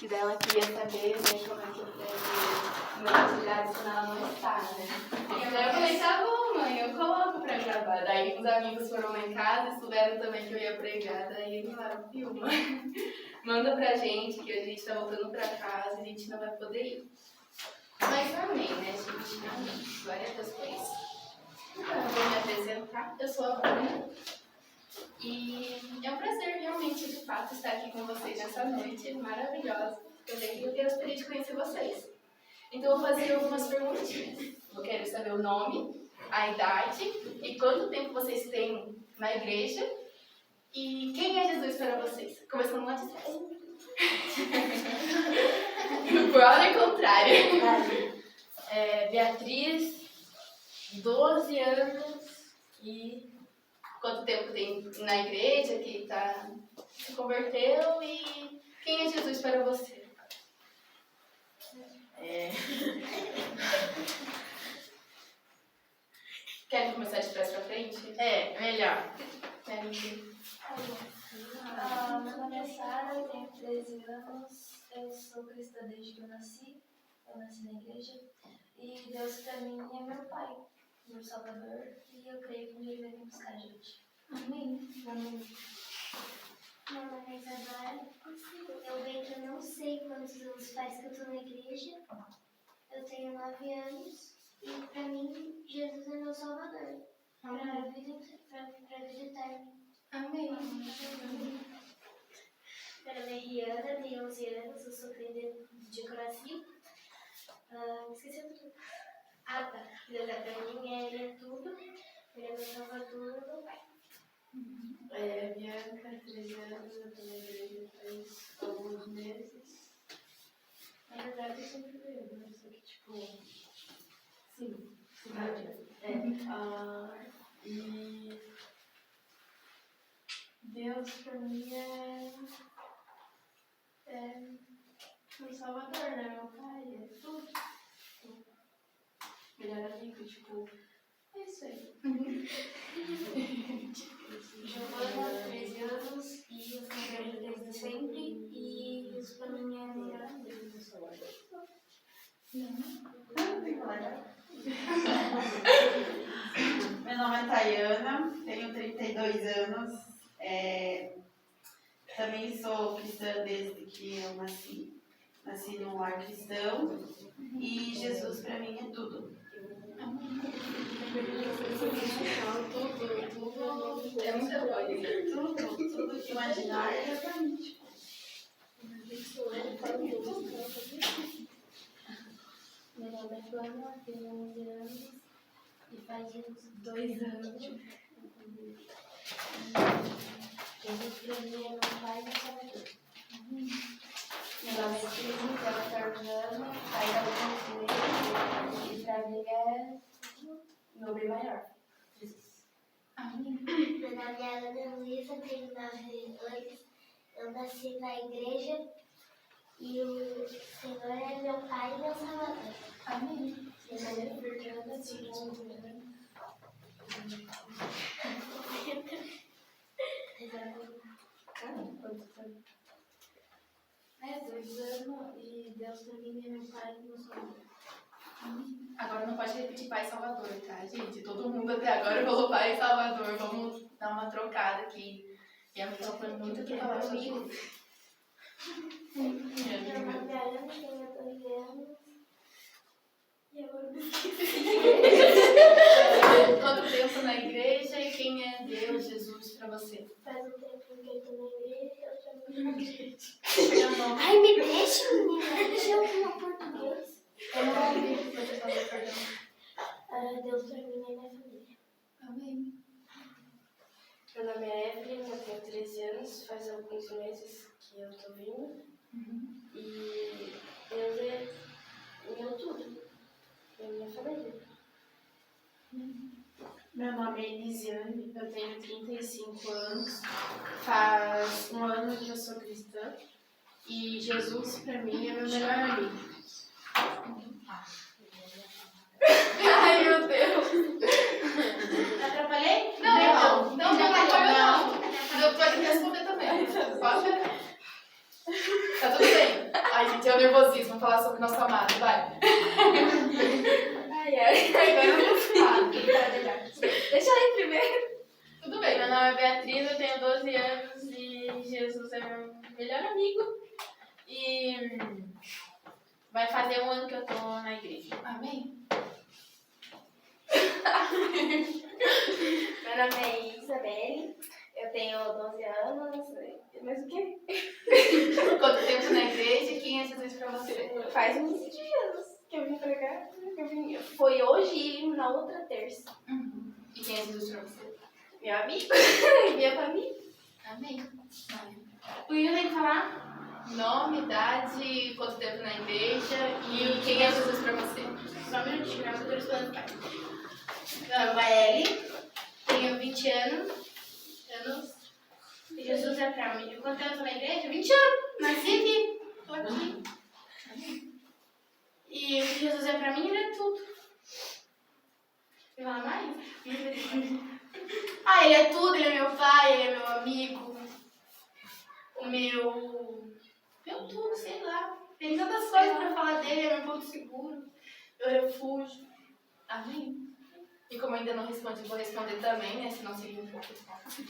Que daí ela queria saber, né, como é que meu atividade senão ela não está, né? E daí eu falei, tá bom, mãe, eu coloco pra gravar. Daí os amigos foram lá em casa e souberam também que eu ia pregar. Daí eles falaram, filma, manda pra gente que a gente tá voltando pra casa e a gente não vai poder ir. Mas amém, né, gente? Amém. Glória a Deus por isso. Então, eu vou me apresentar. Eu sou a Bruna. E é um prazer realmente, de fato, estar aqui com vocês nessa noite maravilhosa. Também eu gostaria de conhecer vocês. Então, eu vou fazer algumas perguntinhas. Eu quero saber o nome, a idade e quanto tempo vocês têm na igreja e quem é Jesus para vocês. Começando lá de trás. Por ordem contrária. Beatriz, 12 anos e... Quanto tempo tem na igreja que se converteu e quem é Jesus para você? Querem começar de trás para frente? Melhor. Meu nome é Sara, eu tenho 13 anos, eu sou cristã desde que eu nasci na igreja, e Deus para mim é meu pai, meu salvador, e eu creio que ele vai me buscar, gente. Amém. Amém. Meu nome é Isadora, eu bem que eu não sei quantos anos faz que eu estou na igreja, eu tenho 9 anos, e para mim Jesus é meu salvador, para a vida eterna. Amém. Meu nome é Riana, tenho 11 anos, eu sou crente de coração. Esqueci tudo. Ah, tá. Deus é pra mim, ele é tudo. Ele é meu salvador, meu pai. Bianca, 13 anos, eu tô na igreja faz alguns meses. Na verdade, eu sempre vejo, né? Só que, tipo... Sim, cidade. E... Deus pra mim é meu salvador, né? Meu pai, é tudo. Melhor amigo, tipo... É isso aí. Giovana, 13 anos, e eu sou igreja desde sempre, e isso para mim é melhor amigo do salvador. Meu nome é Tayana, tenho 32 anos, também sou cristã desde que eu nasci num lar cristão e Jesus para mim é tudo. Tudo é muita coisa. Tudo que imaginar é para mim. Meu nome é Joana, tenho 11 anos, e faz uns 2 anos. Jesus para mim é meu pai e meu salvador. Meu nome é Cris, tenho 14 anos, ainda não conheci e pra mim é meu bem maior. Jesus. Amém. Meu nome é Ana Luísa, tenho 9 anos. Eu nasci na igreja e o Senhor é meu pai e meu salvador. Amém. Meu nome é Fernanda, tenho 11 anos. É, 2 anos, e Deus para mim é meu pai e meu salvador. Agora não pode repetir Pai e Salvador, tá, gente? Todo mundo até agora falou Pai e Salvador. Vamos dar uma trocada aqui. E a pessoa foi muito que falar comigo. Meu nome é Ana, tenho 12 anos. E agora eu me esqueci. Quanto tempo na igreja e quem é Deus, Jesus, pra você? Faz um tempo que eu estou na igreja e eu também na igreja. Seu nome? Ai, me deixa, menina. Deixa eu falar português. Eu não ouvi o que você falou, perdão. Deus para mim é minha família. Amém. Meu nome é Evelyn, eu tenho 13 anos, faz alguns meses que eu tô vindo. E Deus é meu tudo, é minha família. Meu nome é Elisiane, eu tenho 35 anos, faz um ano que eu sou cristã e Jesus pra mim é meu melhor amigo. Ai, meu Deus. Atrapalhei? Não atrapalhou não. Eu pode responder também. Pode? Tá tudo bem. Ai, gente, é o nervosismo falar sobre nosso amado, vai. Ai, agora eu vou falar. Deixa eu ir primeiro. Tudo bem. Meu nome é Beatriz, eu tenho 12 anos e Jesus é meu melhor amigo. E vai fazer 1 ano que eu tô na igreja. Amém. Meu nome é Isabelle, eu tenho 12 anos, mas o quê? Quanto tempo na igreja e quem é Jesus pra você? Faz uns dias que eu vim pra cá, foi hoje e na outra terça. E quem é Jesus pra você? Meu amigo e minha família. Amém. O Will tem que falar nome, idade, quanto tempo na igreja e quem é Jesus pra você? Só um minutinho, graças a Deus, falando cá. Meu nome é Ellie, tenho 20 anos. E Jesus é pra mim. Quanto tempo eu tô na igreja? 20 anos. Nasci aqui. Tô aqui. E o que Jesus é pra mim, ele é tudo. Quer falar mais? Ah, ele é tudo, ele é meu pai, ele é meu amigo. O meu tudo, sei lá. Tem tantas coisas pra falar dele, é meu ponto seguro. Meu refúgio. Amém. E como eu ainda não respondi, vou responder também, né? Senão seria um pouco.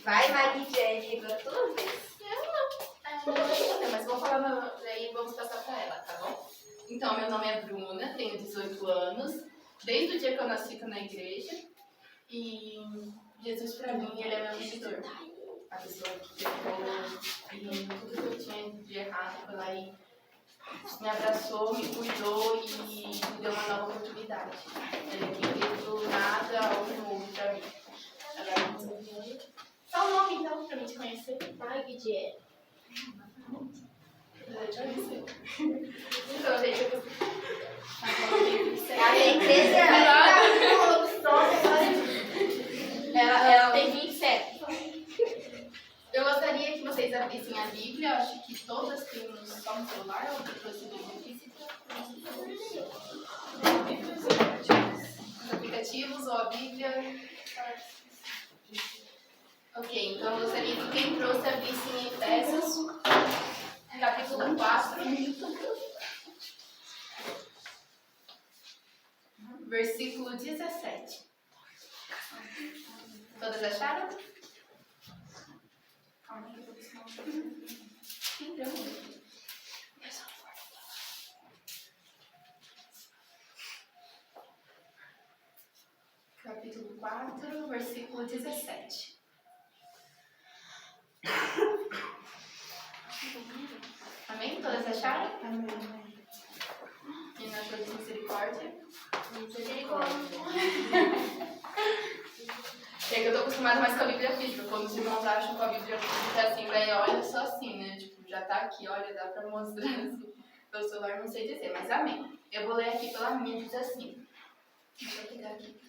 Vai, Maria Jane, tua vez. Vou responder, mas vou falar daí vamos passar pra ela, tá bom? Então, meu nome é Bruna, tenho 18 anos. Desde o dia que eu nasci, tô na igreja. E Jesus, pra mim, ele é meu mentor. A pessoa que pegou em tudo que eu tinha de errado, foi lá e me abraçou, me cuidou e me deu uma nova oportunidade. Ele é quem fez do nada algo novo pra mim. Agora, só o nome, então, pra mim te conhecer. Ai, que dia. Então, gente, eu A igreja Ela tem 27. Eu gostaria que vocês abrissem a Bíblia. Eu acho que todas têm só no celular ou depois de física. Os aplicativos ou a Bíblia. Ok, então eu gostaria que quem trouxe abrisse em Efésios, capítulo 4, versículo 17. Todas acharam? Calma aí que eu vou buscar um. Capítulo 4, versículo 17. Amém? Todas acharam? Amém. E na sua de misericórdia? Misericórdia. É que eu tô acostumada mais com a Bíblia física. Quando os irmãos acham com a Bíblia física assim, daí olha só assim, né? Tipo, já tá aqui, olha, dá pra mostrar assim. Pelo celular não sei dizer, mas amém. Eu vou ler aqui pela minha, diz assim. Deixa eu pegar aqui.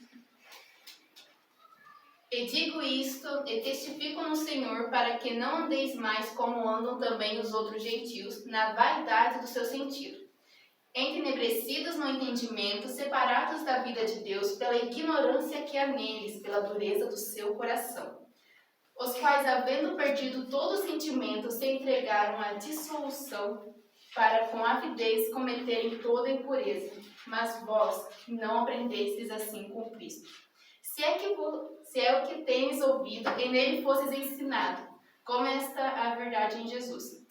E digo isto, e testifico no Senhor, para que não andeis mais como andam também os outros gentios, na vaidade do seu sentido, entenebrecidos no entendimento, separados da vida de Deus pela ignorância que há neles, pela dureza do seu coração, os quais, havendo perdido todo o sentimento, se entregaram à dissolução, para com avidez cometerem toda impureza. Mas vós não aprendestes assim com Cristo. Se é o que tendes ouvido e nele fostes ensinado, como esta a verdade em Jesus.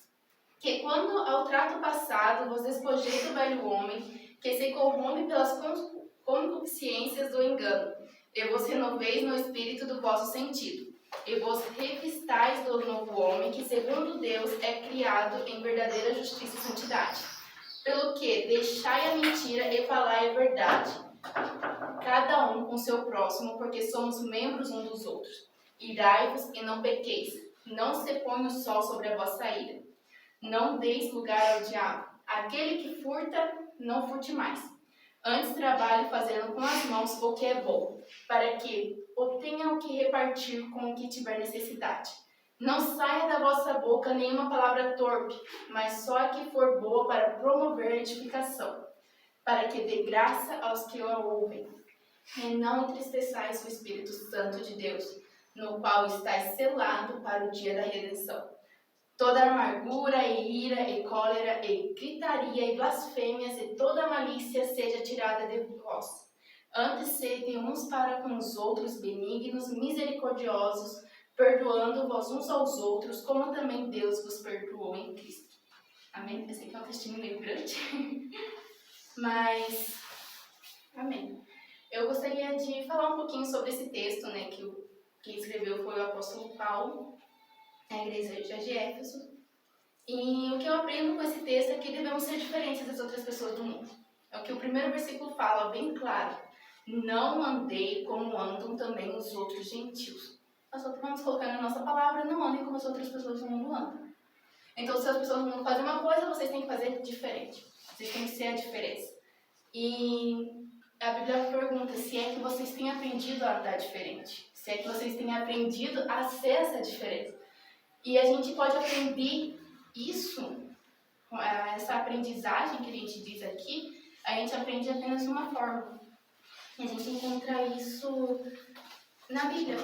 Que quando ao trato passado vos despojei do velho homem, que se corrompe pelas concupiscências do engano, e vos renoveis no espírito do vosso sentido, e vos revistais do novo homem, que segundo Deus é criado em verdadeira justiça e santidade. Pelo que deixai a mentira e falai a verdade, cada um com seu próximo, porque somos membros uns dos outros. Irai-vos e não pequeis, não se põe o sol sobre a vossa ira. Não deis lugar ao diabo. Aquele que furta, não furte mais. Antes trabalhe fazendo com as mãos o que é bom, para que obtenha o que repartir com o que tiver necessidade. Não saia da vossa boca nenhuma palavra torpe, mas só a que for boa para promover a edificação, para que dê graça aos que a ouvem. E não entristeçais o Espírito Santo de Deus, no qual estáis selado para o dia da redenção. Toda amargura e ira e cólera e gritaria e blasfêmias e toda malícia seja tirada de vós. Antes sede uns para com os outros benignos, misericordiosos, perdoando-vos uns aos outros, como também Deus vos perdoou em Cristo. Amém? Eu sei que é um textinho meio grande, mas amém. Eu gostaria de falar um pouquinho sobre esse texto, né, que quem escreveu foi o apóstolo Paulo, na igreja de Éfeso. E o que eu aprendo com esse texto é que devemos ser diferentes das outras pessoas do mundo. É o que o primeiro versículo fala, bem claro. Não andei como andam também os outros gentios. Nós só vamos colocar na nossa palavra, não andem como as outras pessoas do mundo andam. Então, se as pessoas do mundo fazem uma coisa, vocês têm que fazer diferente. Vocês têm que ser a diferença. E a Bíblia pergunta se é que vocês têm aprendido a andar diferente. Se é que vocês têm aprendido a ser essa diferença. E a gente pode aprender isso, essa aprendizagem que a gente diz aqui, a gente aprende apenas de uma forma. E a gente encontra isso na Bíblia.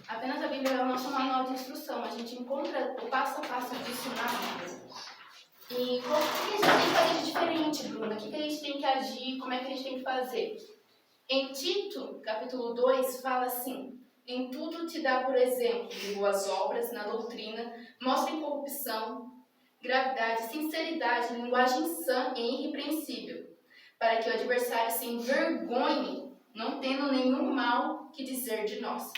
Apenas a Bíblia é o nosso manual de instrução. A gente encontra o passo a passo disso na Bíblia. E o que a gente tem que fazer de diferente, Bruna? O que a gente tem que agir? Como é que a gente tem que fazer? Em Tito, capítulo 2, fala assim: em tudo te dá por exemplo de boas obras, na doutrina, mostra incorrupção, gravidade, sinceridade, linguagem sã e irrepreensível, para que o adversário se envergonhe, não tendo nenhum mal que dizer de nós.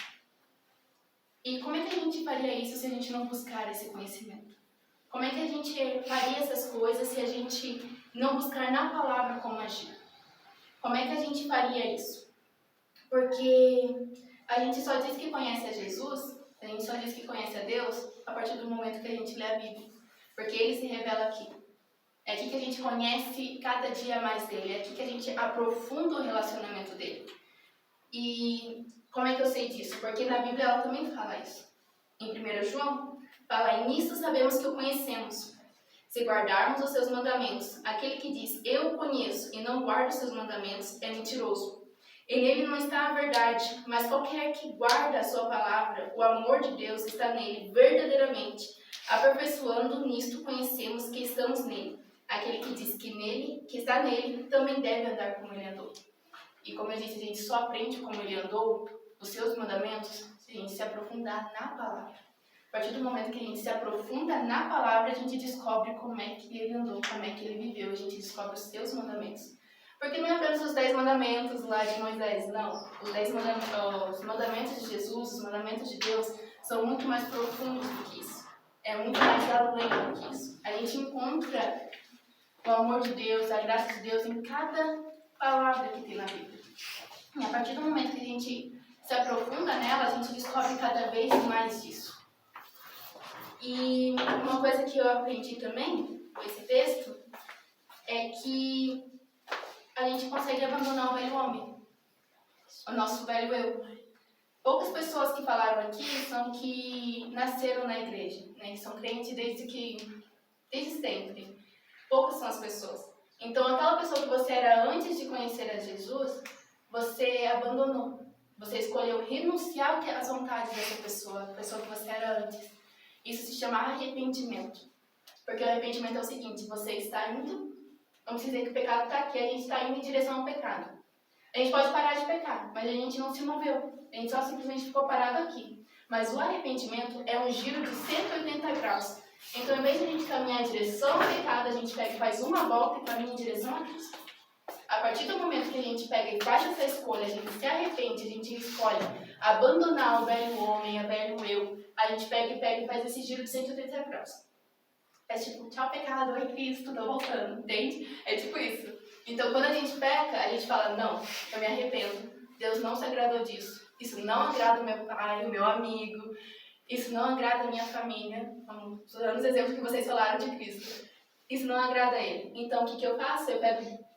E como é que a gente faria isso se a gente não buscar esse conhecimento? Como é que a gente faria essas coisas se a gente não buscar na palavra como agir? Como é que a gente faria isso? Porque a gente só diz que conhece a Jesus, a gente só diz que conhece a Deus a partir do momento que a gente lê a Bíblia. Porque Ele se revela aqui. É aqui que a gente conhece cada dia mais dele. É aqui que a gente aprofunda o relacionamento dele. E como é que eu sei disso? Porque na Bíblia ela também fala isso. Em 1 João, fala: e nisso sabemos que o conhecemos, se guardarmos os seus mandamentos. Aquele que diz, eu o conheço, e não guarda os seus mandamentos, é mentiroso. E nele não está a verdade, mas qualquer que guarda a sua palavra, o amor de Deus está nele verdadeiramente. Aperfeiçoando nisto conhecemos que estamos nele. Aquele que diz que está nele, também deve andar como ele andou. E como eu disse, a gente só aprende como ele andou, os seus mandamentos, se a gente se aprofundar na palavra. A partir do momento que a gente se aprofunda na palavra, a gente descobre como é que ele andou, como é que ele viveu, a gente descobre os seus mandamentos. Porque não é apenas os 10 mandamentos lá de Moisés, não. Os mandamentos de Jesus, os mandamentos de Deus, são muito mais profundos do que isso. É muito mais além do que isso. A gente encontra o amor de Deus, a graça de Deus em cada palavra que tem na Bíblia. E a partir do momento que a gente se aprofunda nela, a gente descobre cada vez mais disso. E uma coisa que eu aprendi também com esse texto é que a gente consegue abandonar o velho homem, o nosso velho eu. Poucas pessoas que falaram aqui são que nasceram na igreja, né? Que são crentes desde sempre. Poucas são as pessoas. Então, aquela pessoa que você era antes de conhecer a Jesus, você abandonou. Você escolheu renunciar às vontades dessa pessoa, a pessoa que você era antes. Isso se chama arrependimento. Porque o arrependimento é o seguinte: você está indo, vamos dizer que o pecado está aqui, a gente está indo em direção ao pecado. A gente pode parar de pecar, mas a gente não se moveu. A gente só simplesmente ficou parado aqui. Mas o arrependimento é um giro de 180 graus. Então, em vez de a gente caminhar em direção ao pecado, a gente pega e faz uma volta e caminha em direção a Cristo. A partir do momento que a gente pega e faz essa escolha, a gente se arrepende, a gente escolhe abandonar o velho homem, o velho eu, a gente pega e faz esse giro de 180 graus. É tipo, tchau pecado, oi Cristo, tô voltando, entende? É tipo isso. Então, quando a gente peca, a gente fala, não, eu me arrependo, Deus não se agradou disso, isso não agrada o meu pai, o meu amigo, isso não agrada a minha família, usando os exemplos que vocês falaram de Cristo, isso não agrada a Ele. Então, o que eu faço? Eu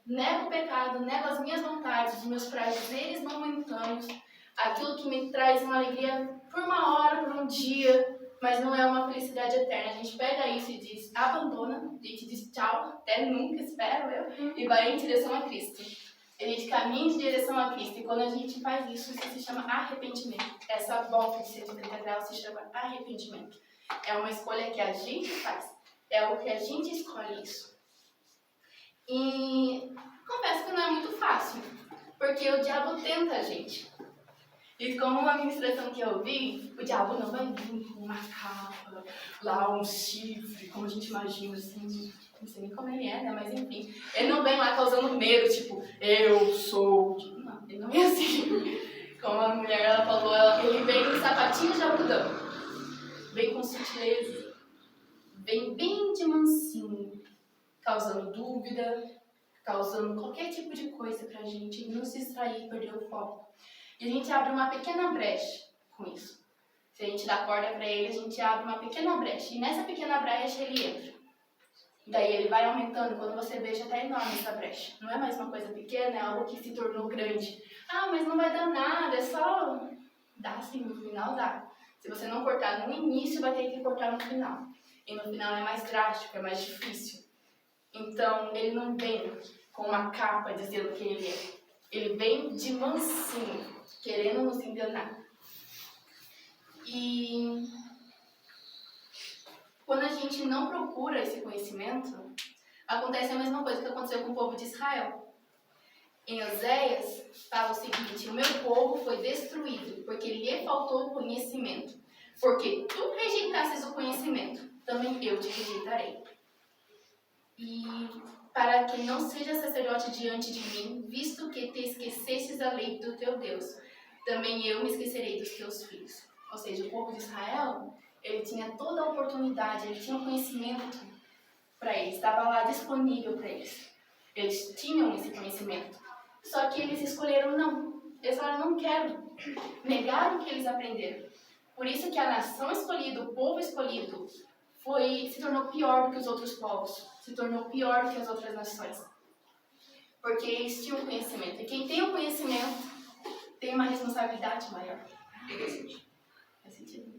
nego o pecado, nego as minhas vontades, os meus prazeres momentâneos, aquilo que me traz uma alegria por uma hora, por um dia, mas não é uma felicidade eterna. A gente pega isso e diz, abandona, a gente diz tchau, até nunca, espero eu, e vai em direção a Cristo. A gente caminha em direção a Cristo, e quando a gente faz isso, isso se chama arrependimento. Essa volta de 180 graus se chama arrependimento. É uma escolha que a gente faz. É o que a gente escolhe isso. E confesso que não é muito fácil, porque o diabo tenta a gente. E como uma ministração que eu vi, o diabo não vai vir com uma capa, lá um chifre, como a gente imagina, assim, não sei nem como ele é, né? Mas enfim, ele não vem lá causando medo, tipo, eu sou... Não, ele não é assim. Como a mulher, ela falou, ele vem em sapatinho de algodão. Vem com sutileza. Vem bem de mansinho, causando dúvida, causando qualquer tipo de coisa pra gente não se distrair e perder o foco. E a gente abre uma pequena brecha com isso. Se a gente dá corda pra ele, a gente abre uma pequena brecha. E nessa pequena brecha ele entra. Daí ele vai aumentando, quando você vê já tá enorme essa brecha. Não é mais uma coisa pequena, é algo que se tornou grande. Ah, mas não vai dar nada, é só... Dá sim, no final dá. Se você não cortar no início, vai ter que cortar no final. E no final é mais drástico, é mais difícil. Então, ele não vem com uma capa dizendo que ele é. Ele vem de mansinho, querendo nos enganar. E quando a gente não procura esse conhecimento, acontece a mesma coisa que aconteceu com o povo de Israel. Em Oséias, fala o seguinte: o meu povo foi destruído, porque lhe faltou conhecimento. Porque tu rejeitasses o conhecimento, também eu te rejeitarei. E para que não seja sacerdote diante de mim, visto que te esquecestes da lei do teu Deus, também eu me esquecerei dos teus filhos. Ou seja, o povo de Israel, ele tinha toda a oportunidade, ele tinha o conhecimento para eles, estava lá disponível para eles. Eles tinham esse conhecimento. Só que eles escolheram não. Eles falaram, não quero. Negaram o que eles aprenderam. Por isso que a nação escolhida, o povo escolhido, se tornou pior do que os outros povos. Se tornou pior do que as outras nações. Porque eles tinham conhecimento. E quem tem o conhecimento tem uma responsabilidade maior. Faz sentido?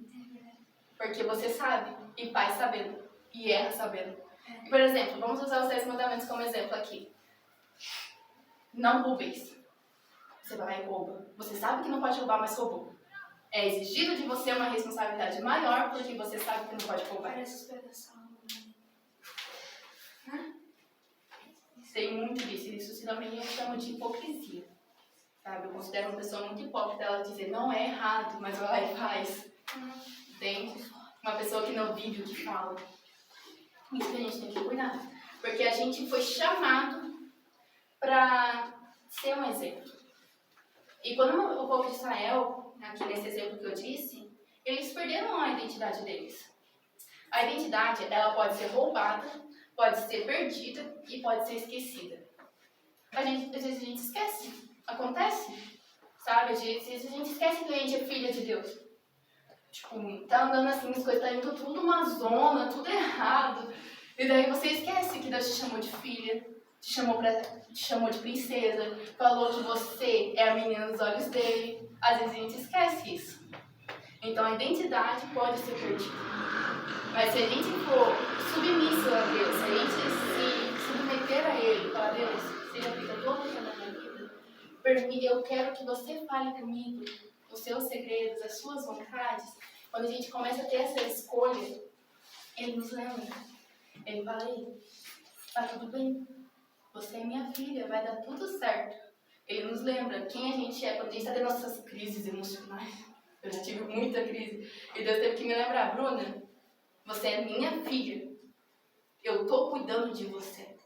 Porque você sabe, e faz sabendo, e erra sabendo. E, por exemplo, vamos usar os 10 mandamentos como exemplo aqui. Não roubeis. Você vai lá e rouba. Você sabe que não pode roubar, mas roubou. É exigido de você uma responsabilidade maior porque você sabe que não pode roubar. Parece espedaçar. Tem muito disso. Isso também eu chamo de hipocrisia. Sabe? Eu considero uma pessoa muito hipócrita ela dizer não é errado, mas vai lá e faz. Entende? Uma pessoa que não vive o que fala. Isso que a gente tem que cuidar. Porque a gente foi chamado para ser um exemplo. E quando o povo de Israel, aqui nesse exemplo que eu disse, eles perderam a identidade deles. A identidade, ela pode ser roubada, pode ser perdida e pode ser esquecida. Às vezes a gente esquece. Acontece. Sabe? Às vezes a gente esquece que a gente é filha de Deus. Tipo, tá andando assim, as coisas tá indo tudo uma zona, tudo errado. E daí você esquece que Deus te chamou de filha, te chamou de princesa, falou que você é a menina dos olhos dele. Às vezes a gente esquece isso. Então a identidade pode ser perdida. Mas se a gente for submisso a Deus, se a gente se submeter a Ele, falar, Deus, seja feita a tua vontade na minha vida, eu quero que você fale comigo os seus segredos, as suas vontades. Quando a gente começa a ter essa escolha, Ele nos lembra. Ele fala, aí, tá tudo bem, você é minha filha, vai dar tudo certo. Ele nos lembra quem a gente é quando a gente está tendo nossas crises emocionais. Eu já tive muita crise. E Deus teve que me lembrar, Bruna, você é minha filha. Eu estou cuidando de você.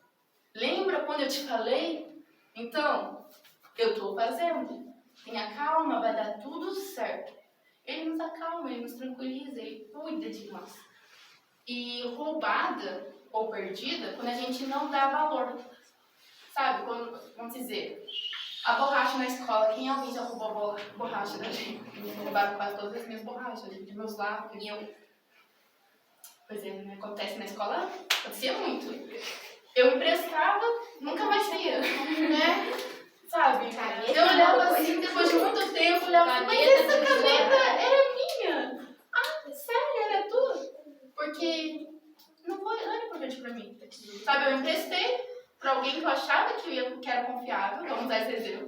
Lembra quando eu te falei? Então, eu estou fazendo. Tenha calma, vai dar tudo certo. Ele nos acalma, ele nos tranquiliza, ele cuida de nós. E roubada ou perdida, quando a gente não dá valor. Sabe, quando, vamos dizer, a borracha na escola, quem alguém já roubou a borracha da gente? Me roubaram quase todas as minhas borrachas, de meus lápis, e eu... Pois é, né? Acontece na escola, acontecia muito. Eu emprestava, nunca mais via, né? Sabe? Eu olhava assim, depois de muito tempo, olhava assim, mas essa caneta era minha. Ah, sério, era tua? Porque não era importante pra mim. Sabe, eu emprestei pra alguém que eu achava que era confiável, vamos usar esse exemplo.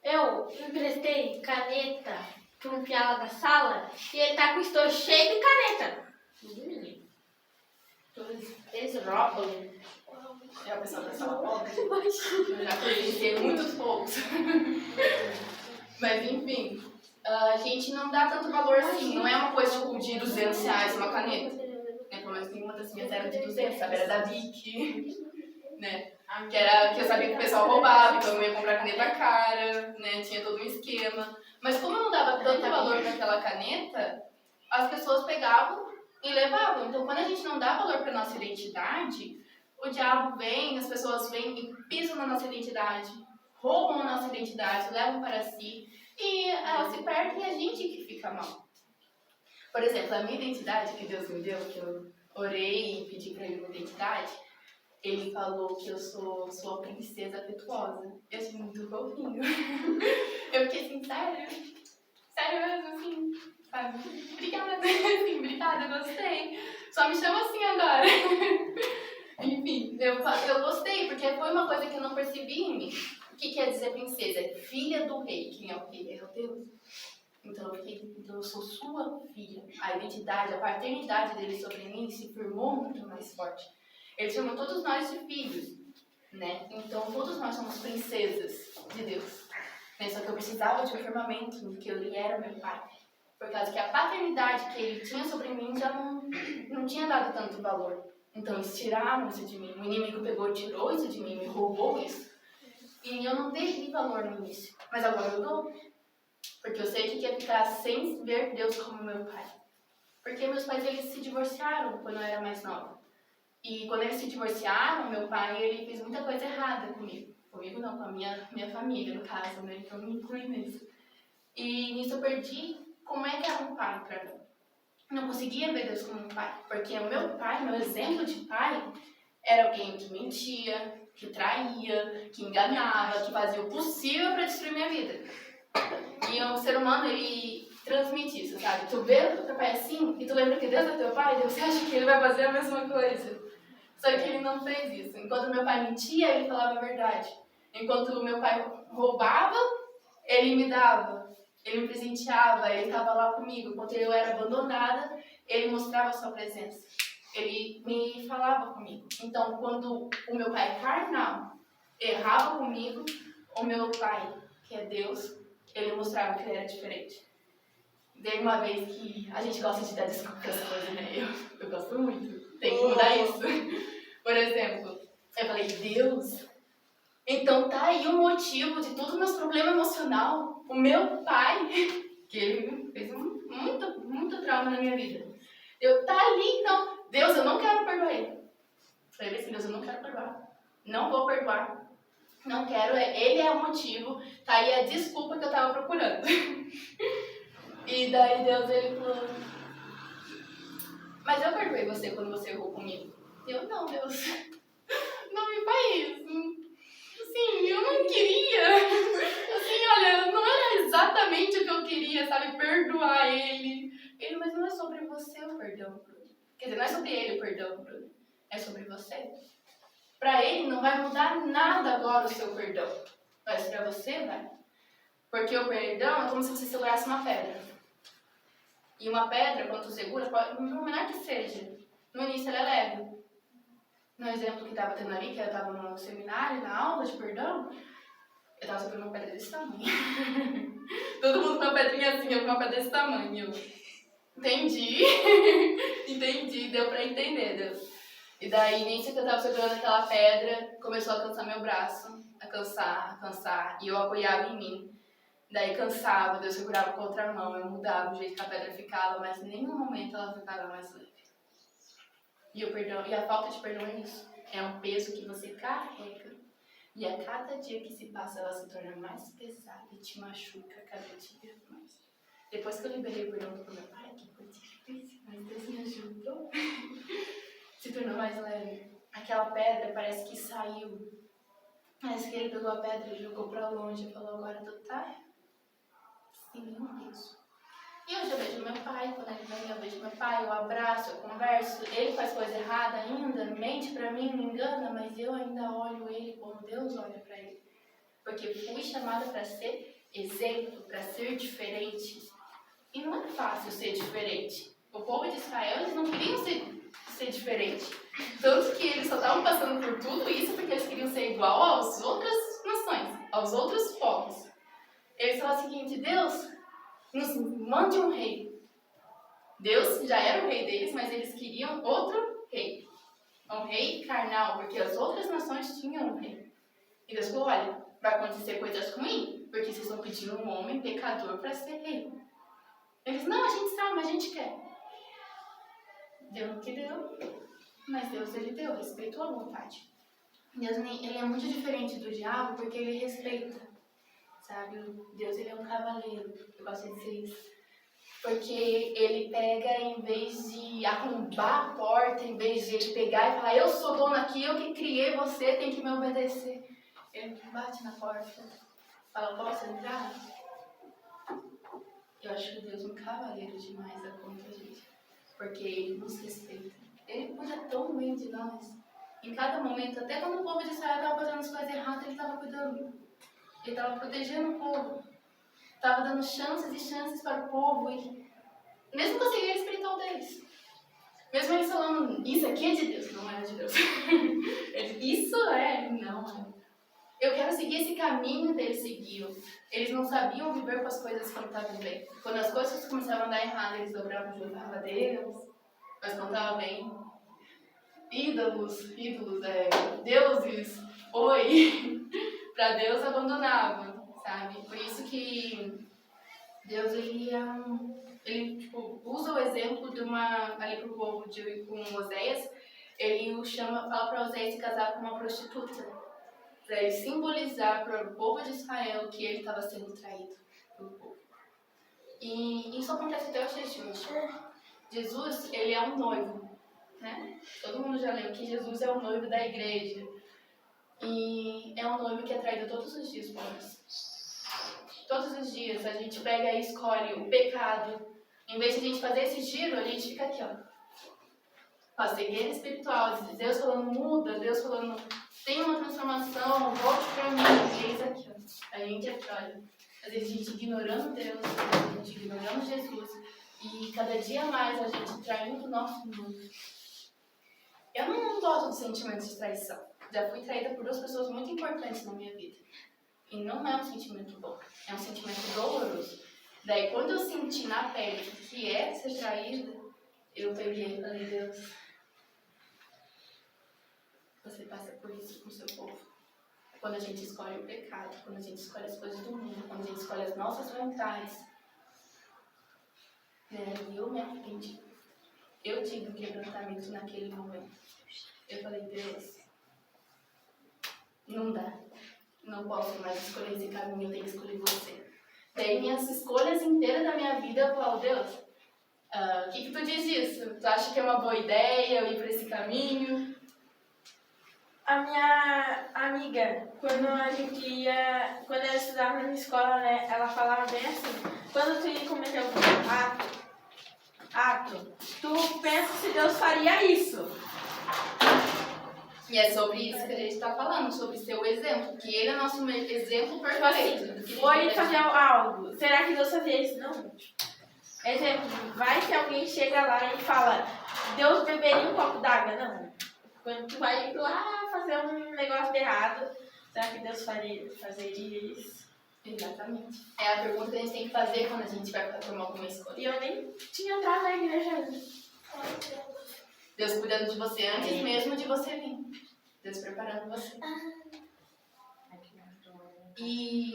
Eu emprestei caneta para um piala da sala e ele tá com o estojo cheio de caneta. Esróbalo. É a pessoa da sala pobre. Eu já conheci muitos poucos. Mas enfim, a gente não dá tanto valor assim. Não é uma coisa tipo de R$200 uma caneta. Né? Pelo menos nenhuma das minhas era de 200, sabe? Era da Bic. Né? Que eu sabia que o pessoal roubava, então eu ia comprar caneta cara, né? Tinha todo um esquema. Mas como eu não dava tanto valor para aquela caneta, as pessoas pegavam e levavam. Então quando a gente não dá valor para nossa identidade, o diabo vem, as pessoas vêm e pisam na nossa identidade, roubam a nossa identidade, levam para si e elas se perdem e a gente que fica mal. Por exemplo, a minha identidade que Deus me deu, que eu orei e pedi para ele uma identidade, ele falou que eu sou sua princesa afetuosa. Eu achei muito fofinho. Eu fiquei assim, sério mesmo, assim, sabe? Obrigada, assim, obrigada, eu gostei. Só me chama assim agora. Enfim, eu gostei, porque foi uma coisa que eu não percebi em mim. O que quer dizer princesa? É filha do rei. Quem é o rei? É o Deus. Então eu sou sua filha. A identidade, a paternidade dele sobre mim se firmou muito mais forte. Ele chamou todos nós de filhos, né? Então todos nós somos princesas de Deus. Né? Só que eu precisava de um firmamento, porque ele era meu pai. Por causa que a paternidade que ele tinha sobre mim já não tinha dado tanto valor. Então eles tiraram isso de mim. O inimigo pegou e tirou isso de mim, me roubou isso. E eu não dei valor no início. Mas agora eu dou. Porque eu sei que ia ficar sem ver Deus como meu pai. Porque meus pais eles se divorciaram quando eu era mais nova. E quando eles se divorciaram, meu pai ele fez muita coisa errada comigo. Comigo não, com a minha família, no caso, né? Então eu me incluí nisso. E nisso eu perdi como é que era um pai para mim. Não conseguia ver Deus como um pai. Porque o meu pai, meu exemplo de pai, era alguém que mentia, que traía, que enganava, que fazia o possível para destruir minha vida. E o ser humano, ele transmite isso, sabe? Tu vê o teu pai assim, e tu lembra que Deus é teu pai, e você acha que ele vai fazer a mesma coisa. Só que ele não fez isso. Enquanto meu pai mentia, ele falava a verdade. Enquanto meu pai roubava, ele me dava. Ele me presenteava, ele estava lá comigo. Enquanto eu era abandonada, ele mostrava a sua presença. Ele me falava comigo. Então, quando o meu pai carnal errava comigo, o meu pai, que é Deus, ele mostrava que ele era diferente. Teve uma vez que a gente gosta de dar desculpa para as coisas, né? Eu gosto muito. Tem que mudar isso. Por exemplo, eu falei, Deus, então tá aí o motivo de todo o meu problema emocional. O meu pai, que ele fez muito trauma na minha vida. Tá ali, então, Deus, eu não quero perdoar ele. Falei assim, Deus, eu não quero perdoar. Não vou perdoar. Não quero, ele é o motivo, tá aí a desculpa que eu tava procurando. E daí Deus, ele falou, mas eu perdoei você quando você errou comigo. Eu, não, Deus, não me faz isso. Assim, eu não queria. Assim, olha, não era exatamente o que eu queria, sabe, perdoar ele. Ele, mas não é sobre você o perdão, Bruno. Quer dizer, não é sobre ele o perdão, Bruno. É sobre você. Para ele não vai mudar nada agora o seu perdão. Mas para você vai. Porque o perdão é como se você segurasse uma pedra. E uma pedra, quando você segura, por menor que seja, no início ela é leve. No exemplo que estava tendo ali, que eu estava no seminário, na aula de perdão, eu estava segurando uma pedra desse tamanho. Todo mundo com uma pedrinha assim, eu com uma pedra desse tamanho. Entendi. Entendi, deu para entender, Deus. E daí, nisso que eu estava segurando aquela pedra, começou a cansar meu braço, a cansar, e eu apoiava em mim. Daí cansava, Deus segurava com a outra mão, eu mudava o jeito que a pedra ficava, mas em nenhum momento ela ficava mais leve. E a falta de perdão é isso, é um peso que você carrega. E a cada dia que se passa, ela se torna mais pesada e te machuca cada dia mais. Depois que eu liberei o perdão pro meu pai, que foi difícil, mas Deus me ajudou. Se tornou mais leve. Aquela pedra parece que saiu. Parece que ele pegou a pedra e jogou pra longe e falou, agora tu tá sem nenhum peso. E hoje eu vejo meu pai, quando ele vem, eu vejo meu pai, eu abraço, eu converso. Ele faz coisa errada ainda, mente pra mim, me engana, mas eu ainda olho ele como Deus olha pra ele. Porque fui chamada pra ser exemplo, pra ser diferente. E não é fácil ser diferente. O povo de Israel, eles não queriam ser diferente. Tanto que eles só estavam passando por tudo isso porque eles queriam ser igual às outras nações, aos outros povos. Eles falaram o seguinte: Deus, nos mande um rei. Deus já era o rei deles, mas eles queriam outro rei. Um rei carnal, porque as outras nações tinham um rei. E Deus falou: olha, vai acontecer coisas ruins, porque vocês estão pedindo um homem pecador para ser rei. Eles: não, a gente sabe, mas a gente quer. Deu no que deu, mas Deus, ele deu, respeitou a vontade. Deus, ele é muito diferente do diabo, porque ele respeita, sabe? Deus, ele é um cavaleiro, eu gosto de dizer isso. Porque ele pega, em vez de arrombar a porta, em vez de ele pegar e falar: eu sou dono aqui, eu que criei você, tem que me obedecer. Ele bate na porta, fala: posso entrar? Eu acho que Deus é um cavaleiro demais da conta, gente. Porque ele nos respeita. Ele cuida tão bem de nós. Em cada momento, até quando o povo de Israel estava fazendo as coisas erradas, ele estava cuidando. Ele estava protegendo o povo. Estava dando chances e chances para o povo. E mesmo com a cegueira espiritual deles. Mesmo eles falando: isso aqui é de Deus. Não era de Deus. Isso é, não é. Eu quero seguir esse caminho que eles seguiam. Eles não sabiam viver com as coisas quando estavam bem. Quando as coisas começavam a dar errado, eles dobravam o joelho para Deus. Mas quando estavam bem, ídolos, deuses, para Deus abandonavam, sabe? Por isso que Deus, ele usa o exemplo de ali pro povo com Oséias. Ele fala para Oséias se casar com uma prostituta. Para ele simbolizar para o povo de Israel que ele estava sendo traído pelo povo. E isso acontece até os dias de hoje. Jesus, ele é um noivo, né? Todo mundo já leu que Jesus é o noivo da igreja. E é um noivo que é traído todos os dias por nós. Todos os dias a gente pega e escolhe o pecado. Em vez de a gente fazer esse giro, a gente fica aqui, ó. A cegueira espiritual, Deus falando: muda, Deus falando: tem uma transformação, volte para mim. E eis aqui, ó. A gente aqui, olha. Às vezes a gente ignorando Deus, a gente ignorando Jesus. E cada dia mais a gente traindo o nosso mundo. Eu não gosto do sentimento de traição. Já fui traída por duas pessoas muito importantes na minha vida. E não é um sentimento bom. É um sentimento doloroso. Daí, quando eu senti na pele que é ser traída, eu peguei e falei: Deus, você passa por isso com o seu povo. Quando a gente escolhe o pecado, quando a gente escolhe as coisas do mundo, quando a gente escolhe as nossas vontades, né? E eu me arrependi. Eu tive um quebrantamento naquele momento. Eu falei: Deus, não dá. Não posso mais escolher esse caminho, eu tenho que escolher você. Daí, minhas escolhas inteiras da minha vida, eu falo: Deus, o que tu diz disso? Tu acha que é uma boa ideia eu ir por esse caminho? A minha amiga, quando ela estudava na escola, né, ela falava bem assim: quando tu ia cometer algum ato, tu pensa se Deus faria isso. E é sobre isso que a gente está falando, sobre ser o exemplo, que ele é nosso exemplo perfeito. Foi fazer algo, será que Deus fazia isso? Não. Exemplo, vai que alguém chega lá e fala: Deus beberia um copo d'água? Não. Quando tu vai lá fazer um negócio de errado, será que Deus fazeria isso? Exatamente. É a pergunta que a gente tem que fazer quando a gente vai tomar alguma escolha. E eu nem tinha entrado na igreja ainda. Deus cuidando de você antes mesmo de você vir. Deus preparando você. E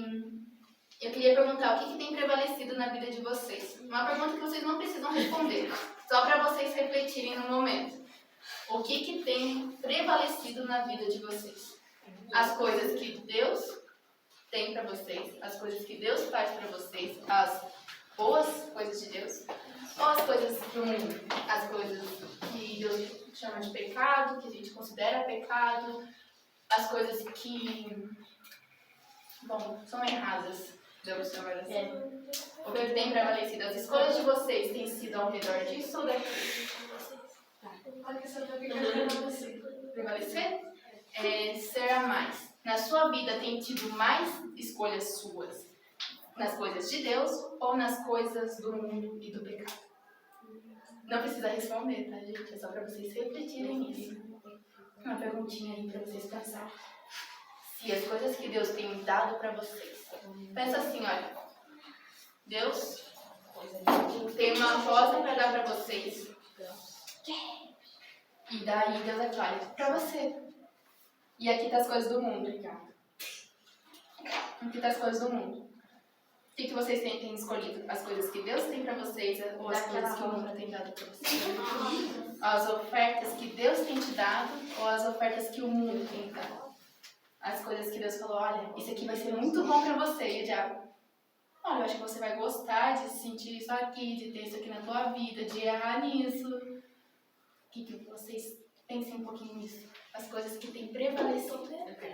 eu queria perguntar: o que tem prevalecido na vida de vocês? Uma pergunta que vocês não precisam responder, só para vocês refletirem no momento. O que tem prevalecido na vida de vocês? As coisas que Deus tem para vocês, as coisas que Deus faz para vocês, as boas coisas de Deus, ou as coisas do mundo, as coisas que Deus chama de pecado, que a gente considera pecado, as coisas que, são erradas, Deus chama assim. O que tem prevalecido? As escolhas de vocês têm sido ao redor disso ou daquilo? Olha que prevalecer é ser a mais. Na sua vida tem tido mais escolhas suas nas coisas de Deus ou nas coisas do mundo e do pecado? Não precisa responder, tá, gente? É só pra vocês refletirem nisso. Uma perguntinha aí pra vocês pensarem. Se as coisas que Deus tem dado pra vocês. Pensa assim, olha. Deus tem uma rosa pra dar pra vocês. E daí Deus aqui, olha, pra você. E aqui tá as coisas do mundo. Aqui tá as coisas do mundo. O que vocês têm escolhido? As coisas que Deus tem pra vocês ou as coisas que o mundo tem dado pra vocês? As ofertas que Deus tem te dado ou as ofertas que o mundo tem dado? As coisas que Deus falou, olha, isso aqui vai ser muito bom pra você. E o diabo, olha, eu acho que você vai gostar de sentir isso aqui, de ter isso aqui na tua vida, de errar nisso. O que vocês pensem um pouquinho nisso? As coisas que têm prevalecido.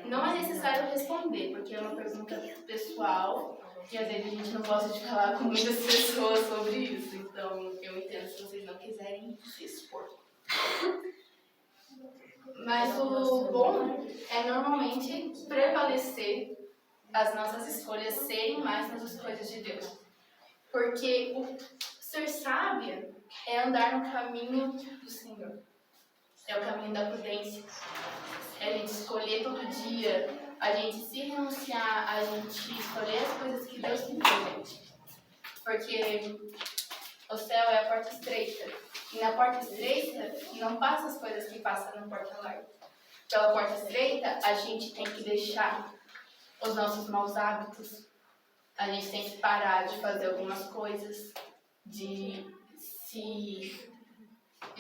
Não é necessário responder, porque é uma pergunta pessoal e às vezes a gente não gosta de falar com muitas pessoas sobre isso. Então, eu entendo se vocês não quiserem se expor. Mas o bom é normalmente prevalecer as nossas escolhas serem mais nas coisas de Deus. Porque o ser sábia é andar no caminho do Senhor. É o caminho da prudência. É a gente escolher todo dia, a gente se renunciar, a gente escolher as coisas que Deus tem pra gente. Porque o céu é a porta estreita. E na porta estreita não passa as coisas que passam na porta larga. Pela porta estreita, a gente tem que deixar os nossos maus hábitos. A gente tem que parar de fazer algumas coisas, de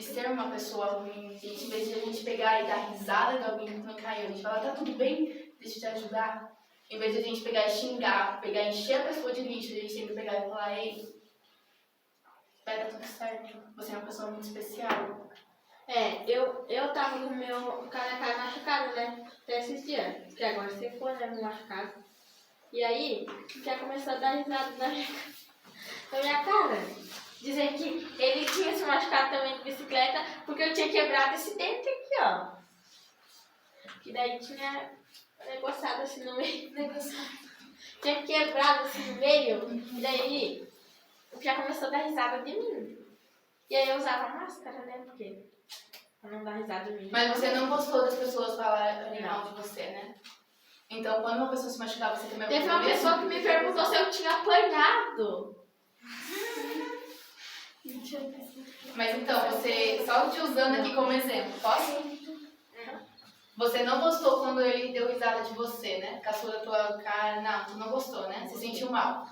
ser uma pessoa ruim. Em vez de a gente pegar e dar risada de alguém que não caiu, a gente fala, tá tudo bem, deixa eu te ajudar. Em vez de a gente pegar e xingar, pegar e encher a pessoa de lixo, a gente tem que pegar e falar, ei, vai dar tudo certo, você é uma pessoa muito especial. Eu tava com o meu cara machucado, né? Até esses dias. Que agora você foi, né? Me machucado. E aí, já começou a dar risada na minha cara. Dizer que ele tinha se machucado também de bicicleta porque eu tinha quebrado esse dente aqui, ó. Que daí tinha negociado assim no meio. Tinha quebrado assim no meio. E daí, já começou a dar risada de mim. E aí eu usava máscara, né? Porque pra não dar risada de mim. Mas você não gostou das pessoas falarem mal de você, né? Então, quando uma pessoa se machucava, você também... Teve uma pessoa que me perguntou se eu tinha apanhado. Mas então, você, só te usando aqui como exemplo, posso? Você não gostou quando ele deu risada de você, né? Caçou da tua cara, não, tu não gostou, né? Você sentiu mal.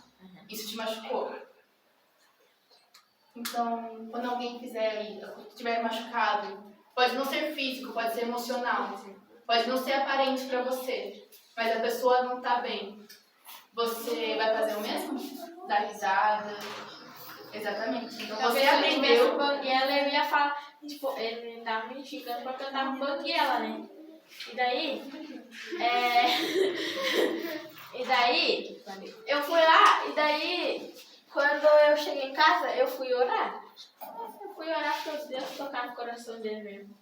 Isso te machucou. Então, quando alguém estiver machucado, pode não ser físico, pode ser emocional, pode não ser aparente pra você, mas a pessoa não tá bem. Você vai fazer o mesmo? Dar risada. Exatamente. Então você aprendeu. Banguela, eu ia falar, tipo, ele tava me xingando porque eu tava banguela, né? E daí, eu fui lá, e daí, quando eu cheguei em casa, eu fui orar. Eu fui orar para Deus tocar no coração dele mesmo.